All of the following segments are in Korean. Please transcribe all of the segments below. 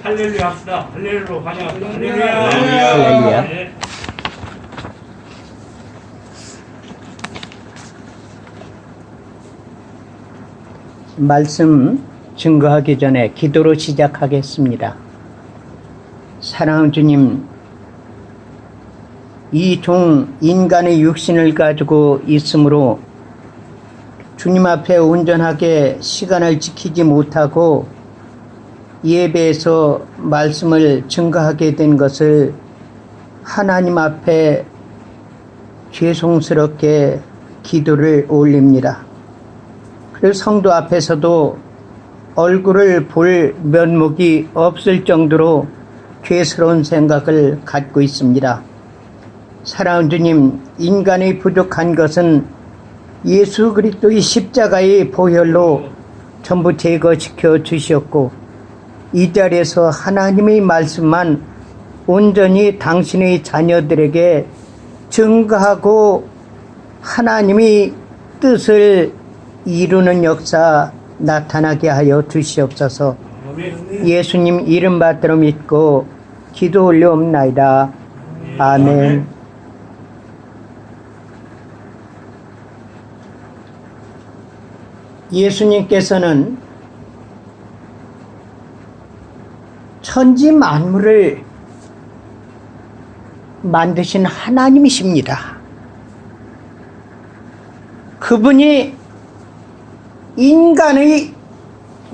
할렐루야 합시다. 할렐루야 환영합니다. 할렐루야. 할렐루야. 네. 말씀 증거하기 전에 기도로 시작하겠습니다. 사랑하는 주님, 이 종 인간의 육신을 가지고 있으므로 주님 앞에 온전하게 시간을 지키지 못하고 예배에서 말씀을 증거하게 된 것을 하나님 앞에 죄송스럽게 기도를 올립니다. 그리고 성도 앞에서도 얼굴을 볼 면목이 없을 정도로 죄스러운 생각을 갖고 있습니다. 사랑하는 주님, 인간의 부족한 것은 예수 그리스도의 십자가의 보혈로 전부 제거시켜 주셨고, 이 자리에서 하나님의 말씀만 온전히 당신의 자녀들에게 증거하고 하나님의 뜻을 이루는 역사 나타나게 하여 주시옵소서. 예수님 이름 받들어 믿고 기도 올려옵나이다. 아멘. 예수님께서는 천지 만물을 만드신 하나님이십니다. 그분이 인간의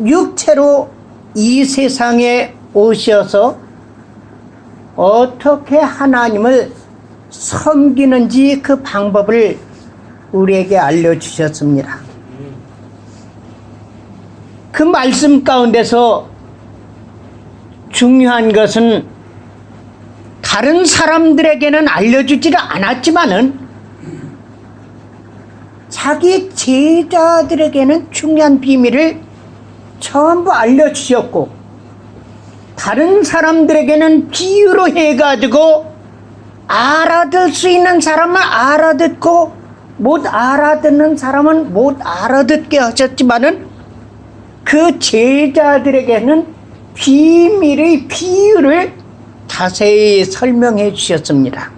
육체로 이 세상에 오셔서 어떻게 하나님을 섬기는지 그 방법을 우리에게 알려주셨습니다. 그 말씀 가운데서 중요한 것은 다른 사람들에게는 알려주지를 않았지만은 자기 제자들에게는 중요한 비밀을 전부 알려주셨고, 다른 사람들에게는 비유로 해가지고 알아들 수 있는 사람은 알아듣고 못 알아듣는 사람은 못 알아듣게 하셨지만은 그 제자들에게는 비밀의 비유를 자세히 설명해 주셨습니다.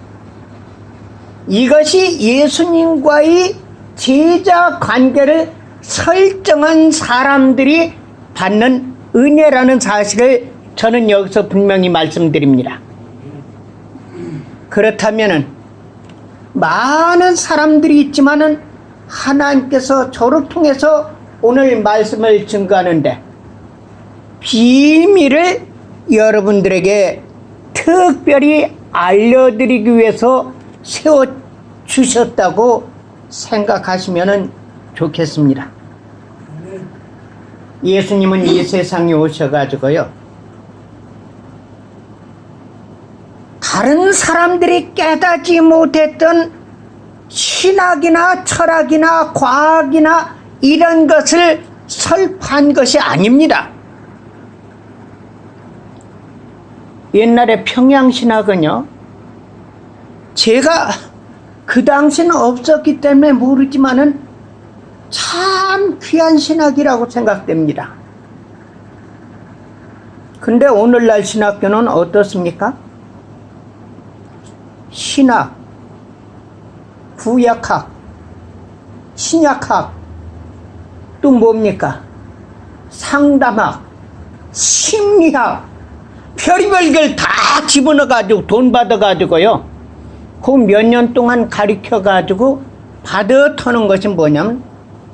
이것이 예수님과의 제자 관계를 설정한 사람들이 받는 은혜라는 사실을 저는 여기서 분명히 말씀드립니다. 그렇다면은 많은 사람들이 있지만은 하나님께서 저를 통해서 오늘 말씀을 증거하는데 비밀을 여러분들에게 특별히 알려드리기 위해서 세워주셨다고 생각하시면 좋겠습니다. 예수님은 이 세상에 오셔가지고요, 다른 사람들이 깨닫지 못했던 신학이나 철학이나 과학이나 이런 것을 설파한 것이 아닙니다. 옛날에 평양신학은요, 제가 그 당시는 없었기 때문에 모르지만은 참 귀한 신학이라고 생각됩니다. 근데 오늘날 신학교는 어떻습니까? 신학, 구약학, 신약학, 또 뭡니까? 상담학, 심리학, 별의별 걸 다 집어넣어가지고 돈 받아가지고요, 그 몇 년 동안 가르쳐가지고 받아 터는 것이 뭐냐면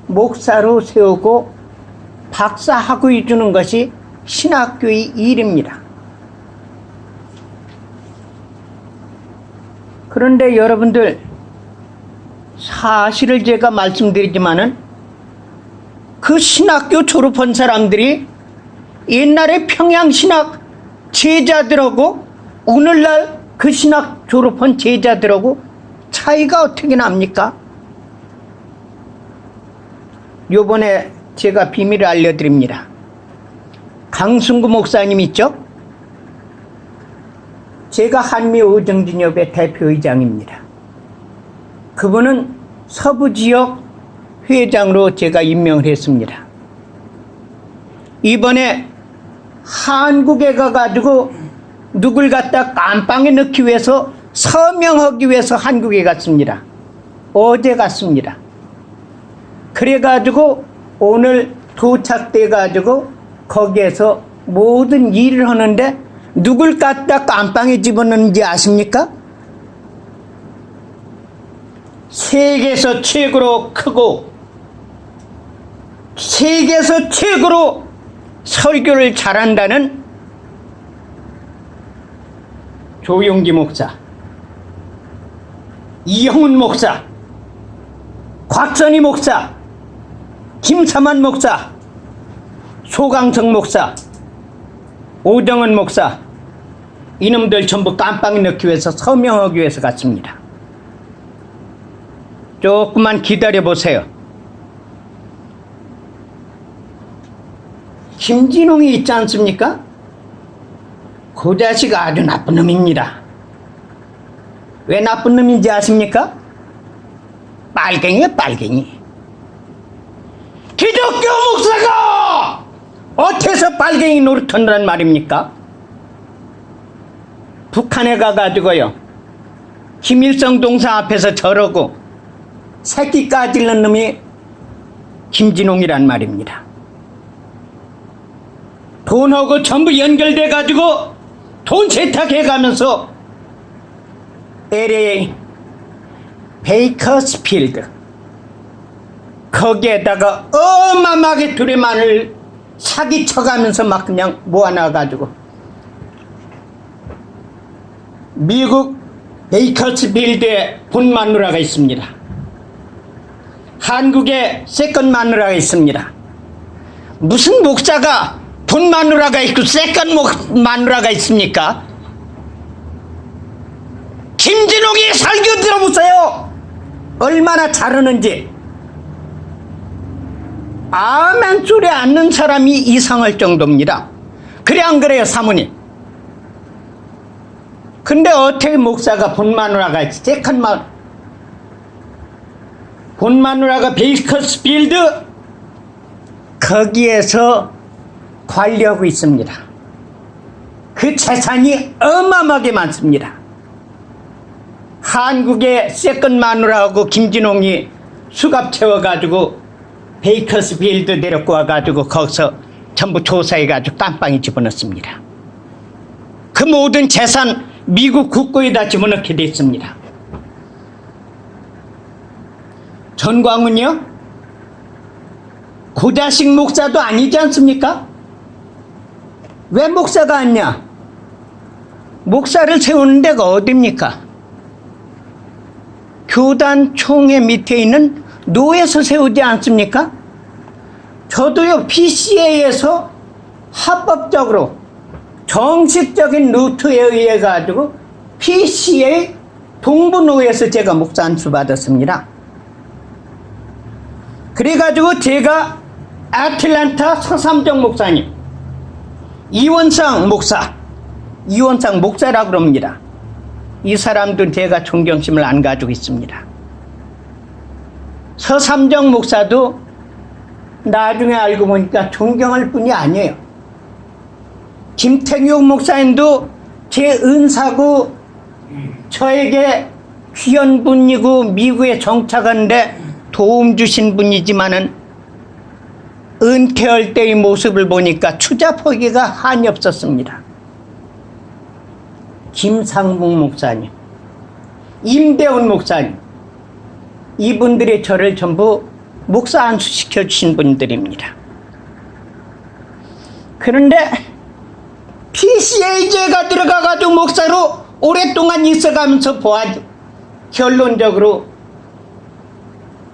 목사로 세우고 박사하고 해주는 것이 신학교의 일입니다. 그런데 여러분들, 사실을 제가 말씀드리지만은 그 신학교 졸업한 사람들이 옛날에 평양신학 제자들하고 오늘날 그 신학 졸업한 제자들하고 차이가 어떻게 납니까? 요번에 제가 비밀을 알려드립니다. 강승구 목사님 있죠? 제가 한미의정진협의 대표의장입니다. 그분은 서부지역 회장으로 제가 임명을 했습니다. 이번에 한국에 가가지고 누굴 갖다 깜빵에 넣기 위해서 서명하기 위해서 한국에 갔습니다. 어제 갔습니다. 그래가지고 오늘 도착돼가지고 거기에서 모든 일을 하는데 누굴 갖다 깜빵에 집어넣는지 아십니까? 세계에서 최고로 크고 세계에서 최고로 설교를 잘한다는 조용기 목사, 이형훈 목사, 곽선희 목사, 김삼환 목사, 소강성 목사, 오정은 목사, 이놈들 전부 깜빵에 넣기 위해서 서명하기 위해서 갔습니다. 조금만 기다려 보세요. 김진홍이 있지 않습니까? 그 자식 아주 나쁜 놈입니다. 왜 나쁜 놈인지 아십니까? 빨갱이에요, 빨갱이. 기독교 목사가 어째서 빨갱이 노릇한다는 말입니까? 북한에 가가지고요, 김일성 동상 앞에서 저러고 새끼 까질는 놈이 김진홍이란 말입니다. 돈하고 전부 연결돼가지고 돈 세탁해가면서 LA 베이커스필드 거기에다가 어마어마하게 두레만을 사기쳐가면서 막 그냥 모아놔가지고 미국 베이커스필드에 본 마누라가 있습니다. 한국에 세컨 마누라가 있습니다. 무슨 목사가 본 마누라가 있고 세컨 마누라가 있습니까? 김진홍이 설교 들어보세요. 얼마나 잘하는지. 아멘 소리 않는 사람이 이상할 정도입니다. 그래 안 그래요, 사모님? 근데 어떻게 목사가 본 마누라가 있지? 세컨 본 마누라가 베이커스필드 거기에서 관리하고 있습니다. 그 재산이 어마어마하게 많습니다. 한국의 세컨 마누라하고 김진홍이 수갑 채워가지고 베이커스필드 내려고 와가지고 거기서 전부 조사해가지고 깜빵에 집어넣습니다. 그 모든 재산 미국 국고에다 집어넣게 됐습니다. 전광훈이요? 고자식 목사도 아니지 않습니까? 왜 목사가 아니냐? 목사를 세우는 데가 어딥니까? 교단 총회 밑에 있는 노에서 세우지 않습니까? 저도요, PCA에서 합법적으로 정식적인 루트에 의해 가지고 PCA 동부노에서 제가 목사 안수 받았습니다. 그래가지고 제가 애틀랜타 서삼정 목사님, 이원상 목사라고 그럽니다. 이 사람도 제가 존경심을 안 가지고 있습니다. 서삼정 목사도 나중에 알고 보니까 존경할 뿐이 아니에요. 김태규 목사님도 제 은사고 저에게 귀한 분이고 미국에 정착하는데 도움 주신 분이지만은 은퇴할 때의 모습을 보니까 추잡하기가 한이 없었습니다. 김상봉 목사님, 임대훈 목사님, 이분들이 저를 전부 목사 안수시켜 주신 분들입니다. 그런데 PCA제가 들어가가지고 목사로 오랫동안 있어가면서 보아죠. 결론적으로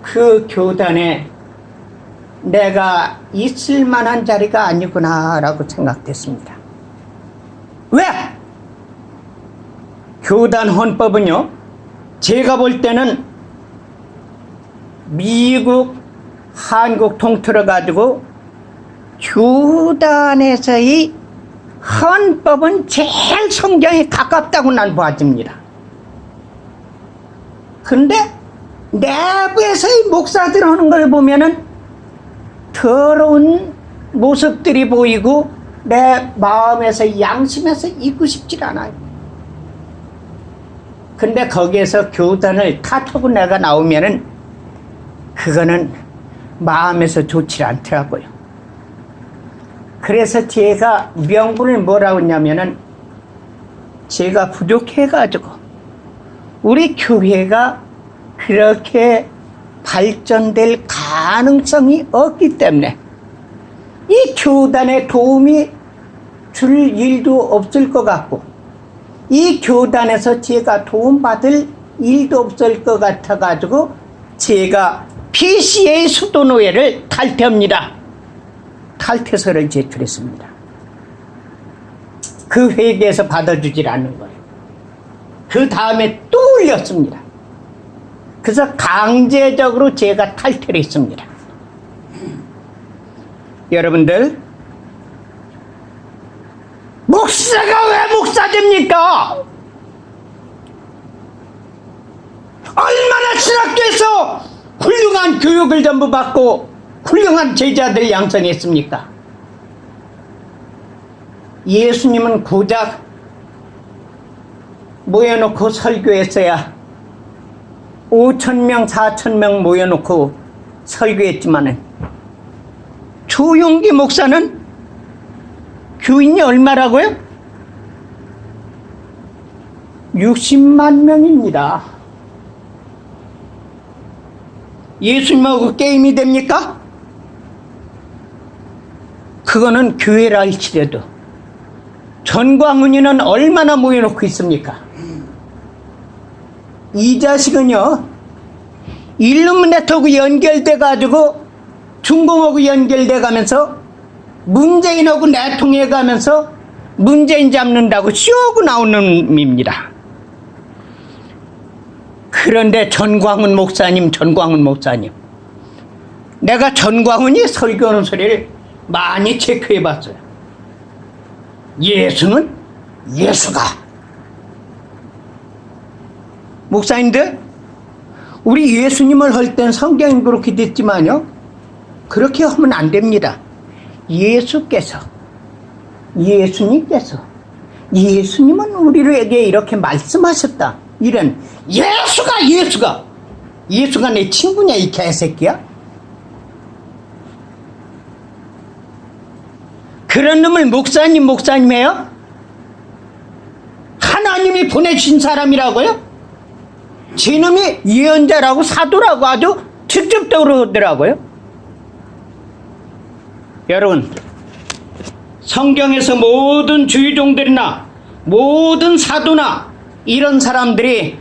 그 교단에 내가 있을 만한 자리가 아니구나 라고 생각됐습니다. 왜? 교단 헌법은요, 제가 볼 때는 미국, 한국 통틀어 가지고 교단에서의 헌법은 제일 성경에 가깝다고 난 봐집니다. 근데 내부에서의 목사들 하는 걸 보면은 더러운 모습들이 보이고 내 마음에서 양심에서 잊고 싶질 않아요. 근데 거기에서 교단을 탓하고 내가 나오면은 그거는 마음에서 좋지 않더라고요. 그래서 제가 명분을 뭐라고 했냐면은 제가 부족해가지고 우리 교회가 그렇게 발전될 가능성이 없기 때문에 이 교단에 도움이 줄 일도 없을 것 같고 이 교단에서 제가 도움받을 일도 없을 것 같아가지고 제가 PCA 수도노회를 탈퇴합니다. 탈퇴서를 제출했습니다. 그 회계에서 받아주질 않는 거예요. 그 다음에 또 올렸습니다. 그래서 강제적으로 제가 탈퇴를 했습니다. 여러분들, 목사가 왜 목사 됩니까? 얼마나 신학교에서 훌륭한 교육을 전부 받고 훌륭한 제자들 양성했습니까? 예수님은 고작 모여놓고 설교했어야 5,000명, 4,000명 모여놓고 설교했지만은 조용기 목사는 교인이 얼마라고요? 60만 명입니다. 예수님하고 게임이 됩니까? 그거는 교회라 할지라도 전광훈이는 얼마나 모여놓고 있습니까? 이 자식은요, 일루미네트하고 연결돼가지고 중공하고 연결돼가면서 문재인하고 내통해가면서 문재인 잡는다고 쇼하고 나오는 놈입니다. 그런데 전광훈 목사님, 내가 전광훈이 설교하는 소리를 많이 체크해봤어요. 예수는 예수가. 목사님들, 우리 예수님을 할 땐 성경이 그렇게 됐지만요, 그렇게 하면 안 됩니다. 예수님은 우리에게 이렇게 말씀하셨다. 이런 예수가 내 친구냐 이 개새끼야? 그런 놈을 목사님 해요? 하나님이 보내신 사람이라고요? 저놈이 예언자라고 사도라고 아주 직접적으로 하더라고요. 여러분, 성경에서 모든 주의종들이나 모든 사도나 이런 사람들이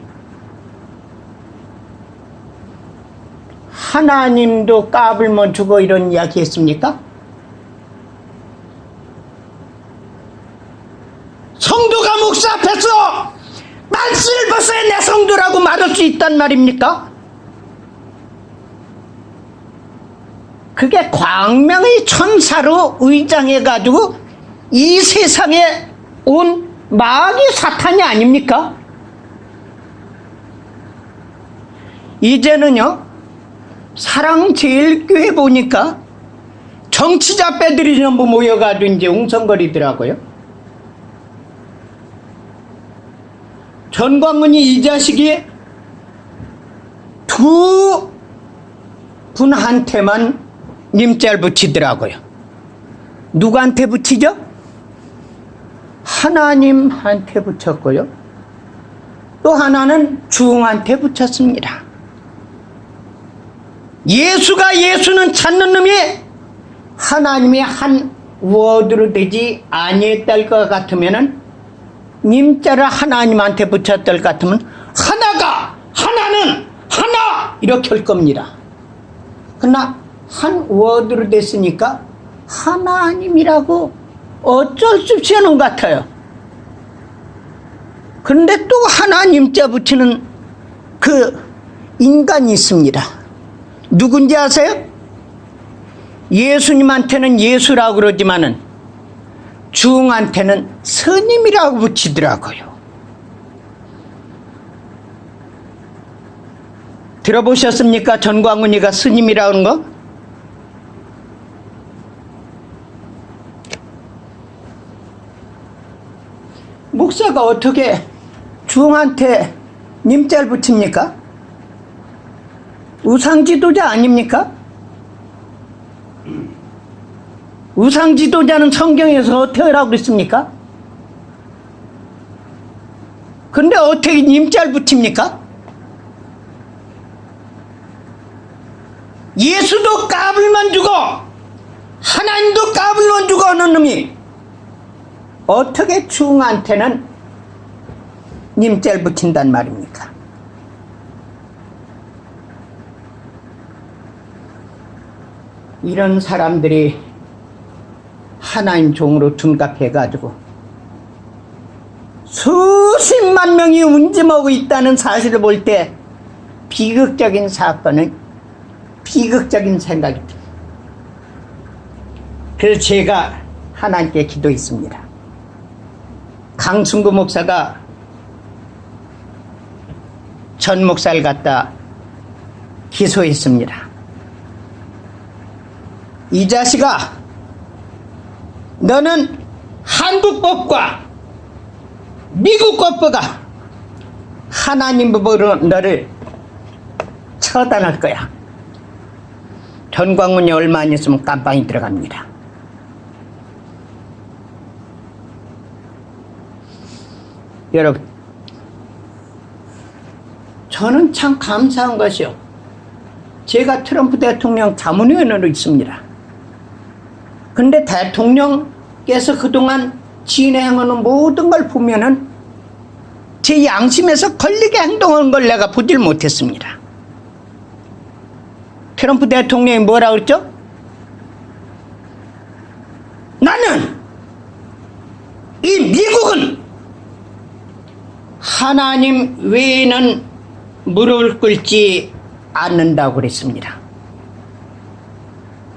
하나님도 까불면 주고 이런 이야기 했습니까? 성도가 목사 앞에서 만씨를 벗어야 내 성도라고 말할 수 있단 말입니까? 그게 광명의 천사로 의장해가지고 이 세상에 온 마귀 사탄이 아닙니까? 이제는요, 사랑제일교회 보니까 정치자 빼들이 전부 모여가지고 이제 웅성거리더라고요. 전광훈이 이 자식이 두 분한테만 님자를 붙이더라고요. 누구한테 붙이죠? 하나님한테 붙였고요. 또 하나는 주홍한테 붙였습니다. 예수는 찾는 놈이 하나님의 한 워드로 되지 아니했을 것 같으면은 님자를 하나님한테 붙였을 것 같으면 하나는 하나 이렇게 할 겁니다. 그러나 한 워드로 됐으니까 하나님이라고 어쩔 수 없이 하는 것 같아요. 그런데 또 하나님자 붙이는 그 인간이 있습니다. 누군지 아세요? 예수님한테는 예수라고 그러지만은 주웅한테는 스님이라고 붙이더라고요. 들어보셨습니까? 전광훈이가 스님이라는 거? 목사가 어떻게 중한테 님자를 붙입니까? 우상지도자 아닙니까? 우상지도자는 성경에서 어떻게 하라고 그랬습니까? 근데 어떻게 님자를 붙입니까? 예수도 까불만 주고 하나님도 까불만 주고 하는 놈이 어떻게 중한테는 님자를 붙인단 말입니까? 이런 사람들이 하나님 종으로 둔갑해가지고 수십만 명이 운짐하고 있다는 사실을 볼 때 비극적인 사건은 비극적인 생각이 듭니다. 그래서 제가 하나님께 기도했습니다. 강승구 목사가 전 목사를 갖다 기소했습니다. 이 자식아, 너는 한국 법과 미국 법과 하나님 법으로 너를 처단할 거야. 전광훈이 얼마 안 있으면 깜빵이 들어갑니다. 여러분, 저는 참 감사한 것이요. 제가 트럼프 대통령 자문위원으로 있습니다. 근데 대통령께서 그동안 진행하는 모든 걸 보면은 제 양심에서 걸리게 행동한 걸 내가 보질 못했습니다. 트럼프 대통령이 뭐라 그랬죠? 나는 이 미국은 하나님 외에는 무릎을 꿇지 않는다고 그랬습니다.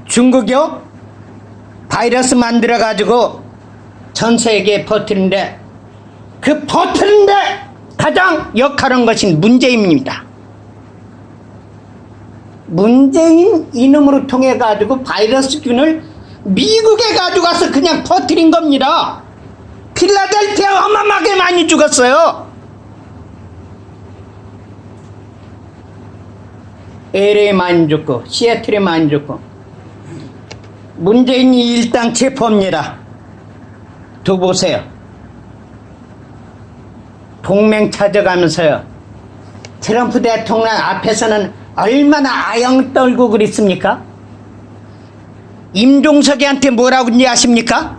중국이요? 바이러스 만들어 가지고 전 세계에 퍼뜨리는데 그 퍼뜨리는데 가장 역할한 것인 문재인입니다. 문재인 이놈으로 통해 가지고 바이러스균을 미국에 가져가서 그냥 퍼뜨린 겁니다. 필라델피아 어마어마하게 많이 죽었어요. LA 많이 죽고 시애틀에 많이 죽고. 문재인이 일당 체포합니다. 두 보세요. 동맹 찾아가면서요. 트럼프 대통령 앞에서는 얼마나 아영 떨고 그랬습니까? 임종석이한테 뭐라고 했는지 아십니까?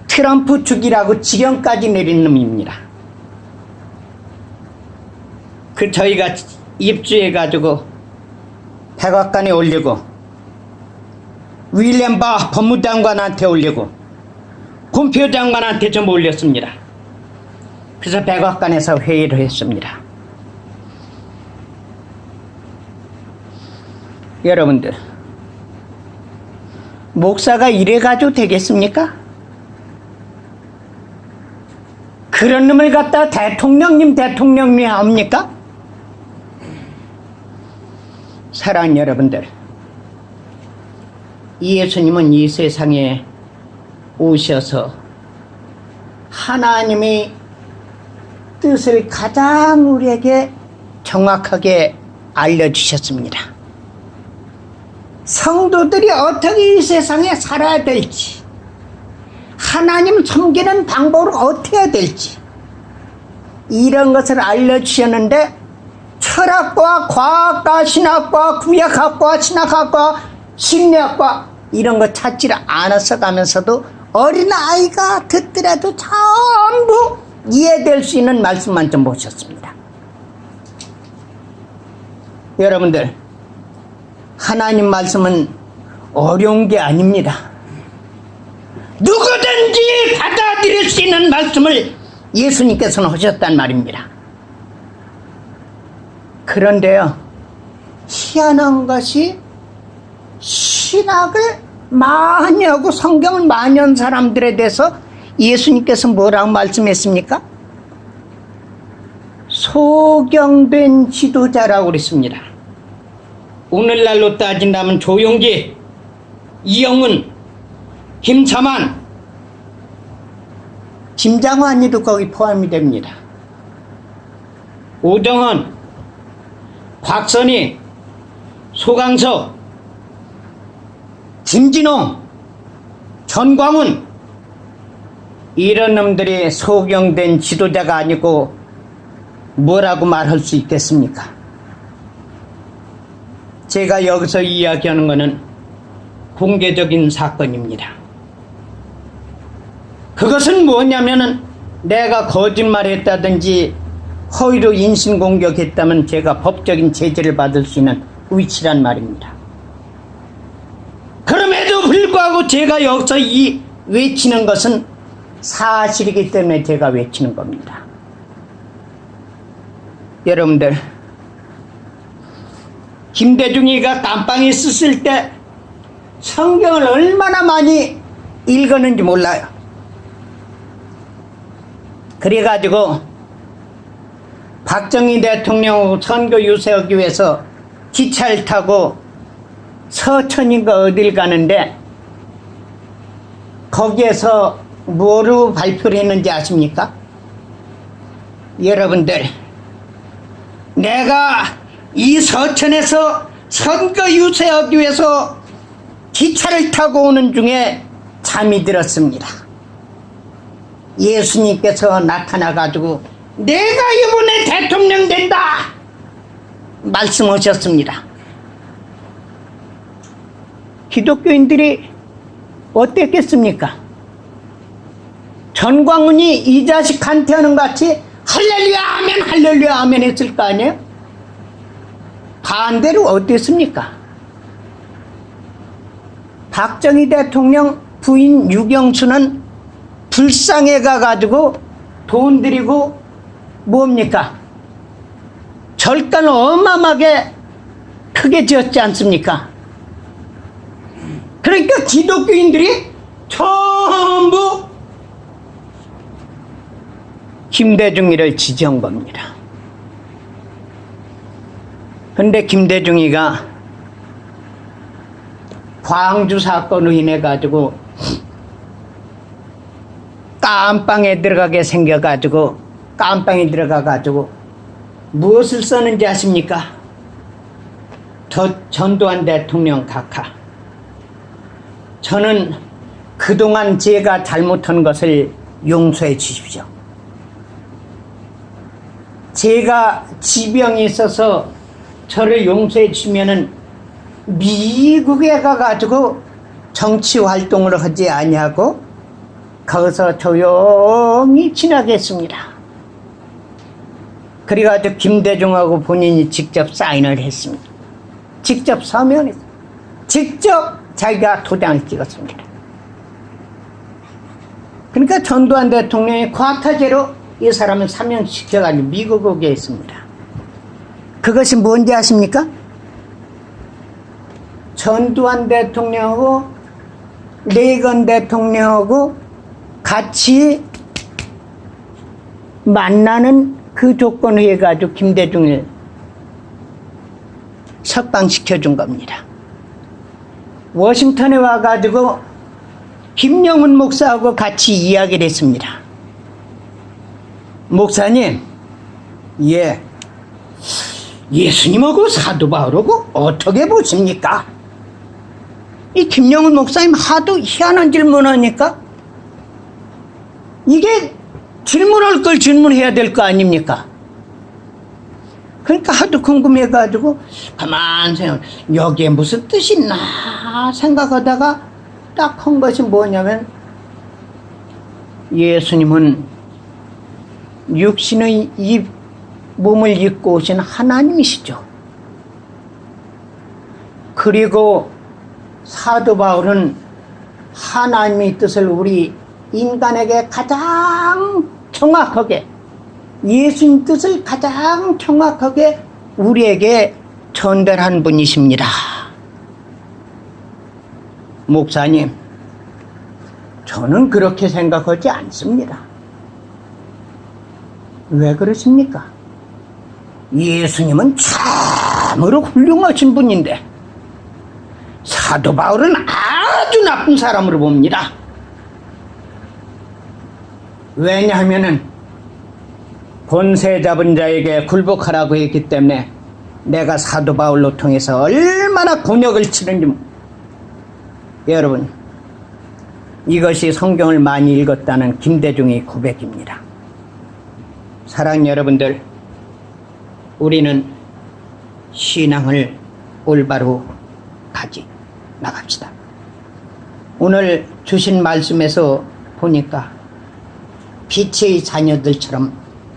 트럼프 죽이라고 지령까지 내린 놈입니다. 그 저희가 입주해가지고 백악관에 올리고 윌리엄 바 법무장관한테 올리고 폼페이오 장관한테 좀 올렸습니다. 그래서 백악관에서 회의를 했습니다. 여러분들, 목사가 이래가지고 되겠습니까? 그런 놈을 갖다 대통령님이 합니까? 사랑하는 여러분들, 이 예수님은 이 세상에 오셔서 하나님의 뜻을 가장 우리에게 정확하게 알려주셨습니다. 성도들이 어떻게 이 세상에 살아야 될지, 하나님 섬기는 방법을 어떻게 해야 될지, 이런 것을 알려주셨는데 철학과 과학과 신학과 구약학과 신학학과 심리학과 이런 거 찾지를 않아서 가면서도 어린아이가 듣더라도 전부 이해될 수 있는 말씀만 좀 보셨습니다. 여러분들, 하나님 말씀은 어려운 게 아닙니다. 누구든지 받아들일 수 있는 말씀을 예수님께서는 하셨단 말입니다. 그런데요, 희한한 것이 신학을 많이 하고 성경을 많이 한 사람들에 대해서 예수님께서 뭐라고 말씀했습니까? 소경된 지도자라고 그랬습니다. 오늘날로 따진다면 조용기, 이영훈, 김차만, 김장환이도 거기 포함이 됩니다. 오정헌, 곽선희, 소강석, 김진홍, 전광훈, 이런 놈들이 소경된 지도자가 아니고 뭐라고 말할 수 있겠습니까? 제가 여기서 이야기하는 것은 공개적인 사건입니다. 그것은 뭐냐면은 내가 거짓말했다든지 허위로 인신공격했다면 제가 법적인 제재를 받을 수 있는 위치란 말입니다. 그럼에도 불구하고 제가 여기서 이 외치는 것은 사실이기 때문에 제가 외치는 겁니다. 여러분들, 김대중이가 깜빵에 있었을 때 성경을 얼마나 많이 읽었는지 몰라요. 그래가지고 박정희 대통령 선거 유세하기 위해서 기차를 타고 서천인가 어딜 가는데 거기에서 뭐로 발표를 했는지 아십니까? 여러분들, 내가 이 서천에서 선거 유세하기 위해서 기차를 타고 오는 중에 잠이 들었습니다. 예수님께서 나타나가지고 내가 이번에 대통령 된다 말씀하셨습니다. 기독교인들이 어땠겠습니까? 전광훈이 이 자식한테 하는 것 같이 할렐루야 아멘 할렐루야 아멘 했을 거 아니에요? 반대로 어땠습니까? 박정희 대통령 부인 유경수는 불쌍해 가가지고 돈 들이고 뭡니까? 절간 어마어마하게 크게 지었지 않습니까? 그러니까 기독교인들이 전부 김대중이를 지지한 겁니다. 근데 김대중이가 광주 사건으로 인해 가지고 깜빵에 들어가게 생겨가지고 깜빵에 들어가가지고 무엇을 썼는지 아십니까? 전두환 대통령 각하, 저는 그동안 제가 잘못한 것을 용서해 주십시오. 제가 지병이 있어서 저를 용서해 주시면은 미국에 가가지고 정치 활동을 하지 아니하고 거기서 조용히 지나겠습니다. 그래가지고 김대중하고 본인이 직접 사인을 했습니다. 직접 서명했습니다. 직접 자기가 도장을 찍었습니다. 그러니까 전두환 대통령이 과타제로 이 사람을 사면시켜가지고 미국 오게 했습니다. 그것이 뭔지 아십니까? 전두환 대통령하고 레이건 대통령하고 같이 만나는 그 조건을 해가지고 김대중을 석방시켜준 겁니다. 워싱턴에 와가지고 김영훈 목사하고 같이 이야기를 했습니다. 목사님, 예수님하고 사도 바울하고 어떻게 보십니까? 이 김영훈 목사님 하도 희한한 질문하니까 이게 질문할 걸 질문해야 될 거 아닙니까? 그러니까 하도 궁금해가지고 가만 생각, 여기에 무슨 뜻이 있나 생각하다가 딱 한 것이 뭐냐면 예수님은 육신의 이 몸을 입고 오신 하나님이시죠. 그리고 사도 바울은 하나님의 뜻을 우리 인간에게 가장 정확하게, 예수님 뜻을 가장 정확하게 우리에게 전달한 분이십니다. 목사님, 저는 그렇게 생각하지 않습니다. 왜 그러십니까? 예수님은 참으로 훌륭하신 분인데 사도 바울은 아주 나쁜 사람으로 봅니다. 왜냐하면은 본세 잡은 자에게 굴복하라고 했기 때문에 내가 사도 바울로 통해서 얼마나 곤욕을 치는지. 여러분, 이것이 성경을 많이 읽었다는 김대중의 고백입니다. 사랑하는 여러분들, 우리는 신앙을 올바로 가지 나갑시다. 오늘 주신 말씀에서 보니까 빛의 자녀들처럼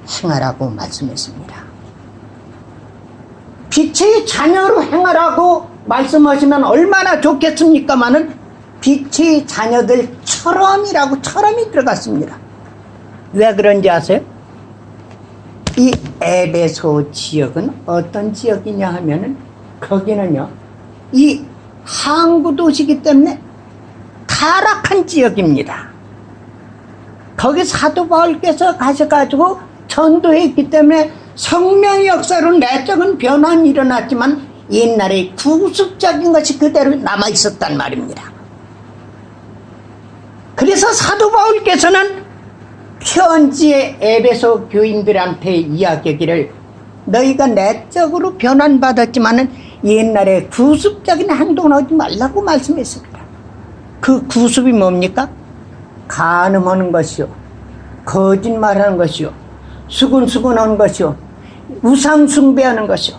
행하라고 말씀했습니다. 빛의 자녀로 행하라고 말씀하시면 얼마나 좋겠습니까마는 빛의 자녀들처럼이라고 처럼이 들어갔습니다. 왜 그런지 아세요? 이 에베소 지역은 어떤 지역이냐 하면은 거기는요, 이 항구 도시이기 때문에 타락한 지역입니다. 거기 사도 바울께서 가셔가지고 전도했기 때문에 성령의 역사로 내적인 변화는 일어났지만 옛날에 구습적인 것이 그대로 남아있었단 말입니다. 그래서 사도 바울께서는 편지의 에베소 교인들한테 이야기하기를 너희가 내적으로 변환받았지만은 옛날에 구습적인 행동을 하지 말라고 말씀했습니다. 그 구습이 뭡니까? 간음하는 것이요, 거짓말하는 것이요, 수군수군하는 것이요, 우상숭배하는 것이요,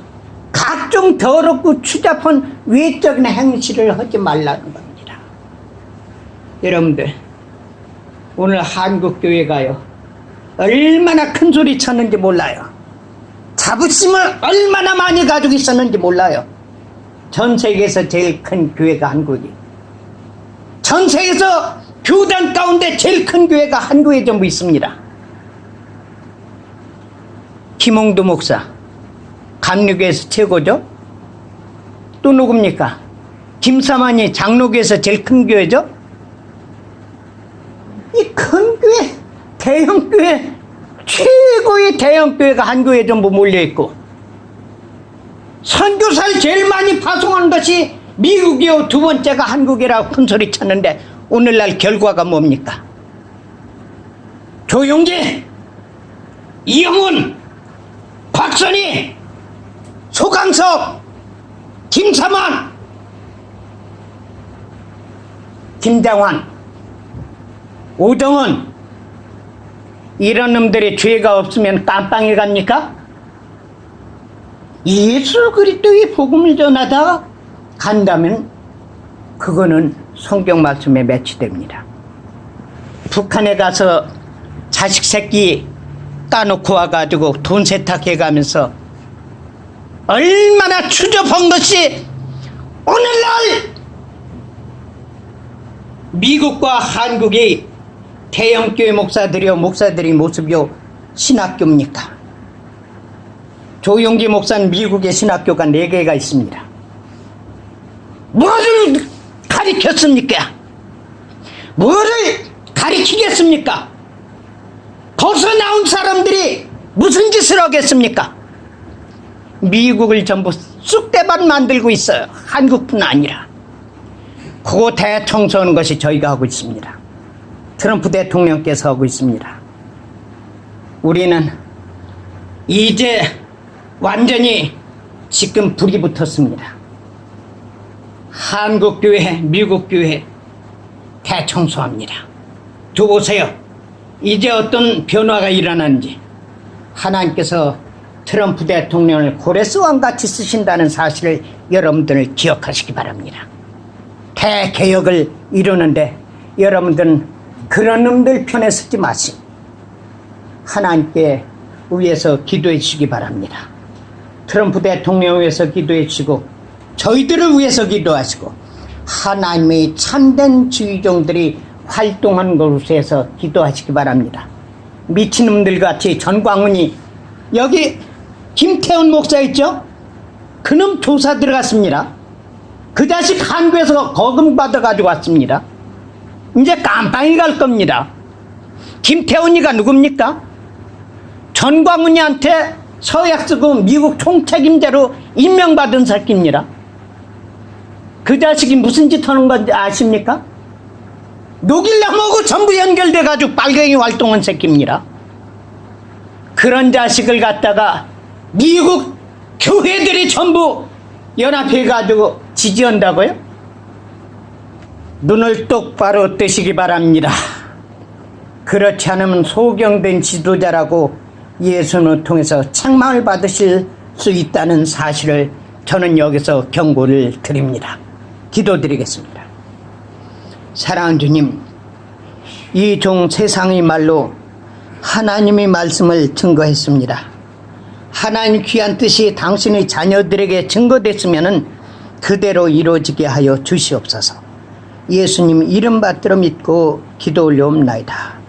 각종 더럽고 추잡한 외적인 행실을 하지 말라는 겁니다. 여러분들, 오늘 한국교회가요, 얼마나 큰 소리 쳤는지 몰라요. 자부심을 얼마나 많이 가지고 있었는지 몰라요. 전 세계에서 제일 큰 교회가 한국이에요. 전 세계에서 교단 가운데 제일 큰 교회가 한국에 전부 있습니다. 김홍두 목사, 감리교에서 최고죠? 또 누굽니까? 김사만이 장로교에서 제일 큰 교회죠? 이 큰 교회, 대형 교회, 최고의 대형 교회가 한국에 전부 몰려있고, 선교사를 제일 많이 파송한 것이 미국이요, 두 번째가 한국이라고 큰 소리 쳤는데 오늘날 결과가 뭡니까? 조용기, 이영훈, 박선희, 소강석, 김사만, 김장환, 오정은, 이런 놈들이 죄가 없으면 깜빵에 갑니까? 예수 그리스도의 복음을 전하다가 간다면 그거는 성경 말씀에 매치됩니다. 북한에 가서 자식 새끼 따놓고 와가지고 돈 세탁해 가면서 얼마나 추접한 것이 오늘날 미국과 한국의 대형교회 목사들이 모습이요, 신학교입니까? 조용기 목사는 미국의 신학교가 4개가 있습니다. 뭐를 가리켰습니까? 뭐를 가리키겠습니까? 거기서 나온 사람들이 무슨 짓을 하겠습니까? 미국을 전부 쑥대밭 만들고 있어요. 한국뿐 아니라. 그거 대청소하는 것이 저희가 하고 있습니다. 트럼프 대통령께서 하고 있습니다. 우리는 이제 완전히 지금 불이 붙었습니다. 한국교회, 미국교회 대청소합니다. 두 보세요. 이제 어떤 변화가 일어났는지. 하나님께서 트럼프 대통령을 고레스왕같이 쓰신다는 사실을 여러분들 기억하시기 바랍니다. 대개혁을 이루는데 여러분들은 그런 놈들 편에 서지 마시고 하나님께 위해서 기도해 주시기 바랍니다. 트럼프 대통령을 위해서 기도해 주시고 저희들을 위해서 기도하시고 하나님의 참된 주의종들이 활동하는 곳에서 기도하시기 바랍니다. 미친놈들 같이 전광훈이, 여기 김태훈 목사 있죠? 그놈 조사 들어갔습니다. 그 자식 한국에서 거금 받아가지고 왔습니다. 이제 깜빵이 갈 겁니다. 김태훈이가 누굽니까? 전광훈이한테 서약 쓰고 미국 총책임자로 임명받은 새끼입니다. 그 자식이 무슨 짓 하는 건지 아십니까? 녹일나무하고 전부 연결돼가지고 빨갱이 활동은 새끼입니다. 그런 자식을 갖다가 미국 교회들이 전부 연합해가지고 지지한다고요? 눈을 똑바로 뜨시기 바랍니다. 그렇지 않으면 소경된 지도자라고 예수님을 통해서 책망을 받으실 수 있다는 사실을 저는 여기서 경고를 드립니다. 기도드리겠습니다. 사랑하는 주님, 이 종 세상의 말로 하나님의 말씀을 증거했습니다. 하나님 귀한 뜻이 당신의 자녀들에게 증거됐으면 그대로 이루어지게 하여 주시옵소서. 예수님 이름 받들어 믿고 기도 올려옵나이다.